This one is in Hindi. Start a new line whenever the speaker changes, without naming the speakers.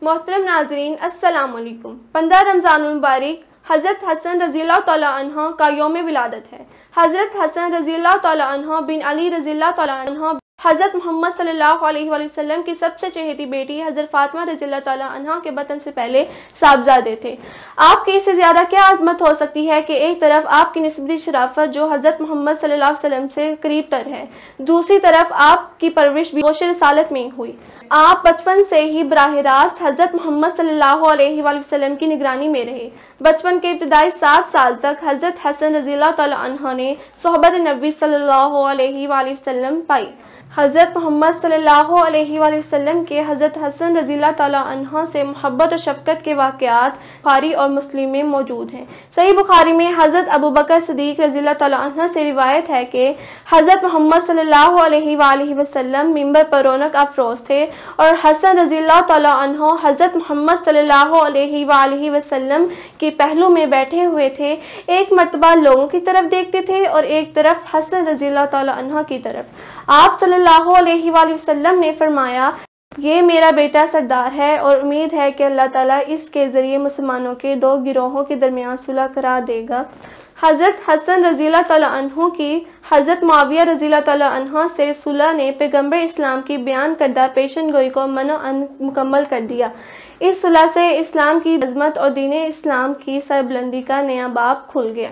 मोहतरम नाजरीन अस्सलाम वालेकुम। 15 रमज़ानुल मुबारक हज़रत हसन रज़ियल्लाहु तआला अन्हु का यौम विलादत है। हज़रत हसन रज़ियल्लाहु तआला अन्हु बिन अली रज़ियल्लाहु तआला अन्हु हज़रत मोहम्मद सल्लल्लाहु अलैहि वसल्लम की सबसे चहेती बेटी हज़रत फातिमा रज़ियल्लाहु तआला अन्हा के बतन से पहले साहबजादे थे। आपकी इससे ज़्यादा क्या आज़मत हो सकती है कि एक तरफ आपकी निस्बती शराफत जो हज़रत मोहम्मद सल्लल्लाहु अलैहि वसल्लम से करीब तर है, दूसरी तरफ आपकी परवरिश भी होश रसालत में हुई। आप बचपन से ही बराह रास्त हज़रत मोहम्मद सल्लल्लाहु अलैहि वसल्लम की निगरानी में रहे। बचपन के इब्तदाई 7 साल तक हज़रत हसन रज़ियल्लाहु तआला अन्हु ने सोहबत नबी सल्लल्लाहु अलैहि वसल्लम पाई। हज़रत मोहम्मद सल्लल्लाहु अलैहि वसल्लम के हज़रत हसन रज़ियल्लाहु तआला अन्हु से मोहब्बत और शफ़क़त के वाक़यात बुखारी और मुस्लिम में मौजूद हैं। सही बुखारी में हज़रत अबू बकर सिद्दीक़ रज़ियल्लाहु तआला अन्हु से रिवायत है कि हज़रत मोहम्मद सल्लल्लाहु अलैहि वसल्लम मिंबर पर रौनक अफरोज़ थे और हसन रज़ियल्लाहु तआला अन्हु हज़रत मोहम्मद सल्लल्लाहु अलैहि वसल्लम के पहलू में बैठे हुए थे। एक मरतबा लोगों की तरफ देखते थे और एक तरफ हसन रज़ियल्लाहु तआला अन्हु की तरफ। आप सल्लल्लाहु अलैहि वसल्लम ने फरमाया, ये मेरा बेटा सरदार है और उम्मीद है कि अल्लाह ताला इसके ज़रिए मुसलमानों के 2 गिरोहों के दरमियान सुलह करा देगा। हज़रत हसन रज़ियल्लाहु तआला अन्हु की हज़रत मुआविया रज़ियल्लाहु तआला अन्हु से सुलह ने पैगम्बर इस्लाम की बयान करदा पेशन गोई को मुकम्मल कर दिया। इस सुलह से इस्लाम की अज़मत और दीन इस्लाम की सरबुलंदी का नया बाब खुल गया।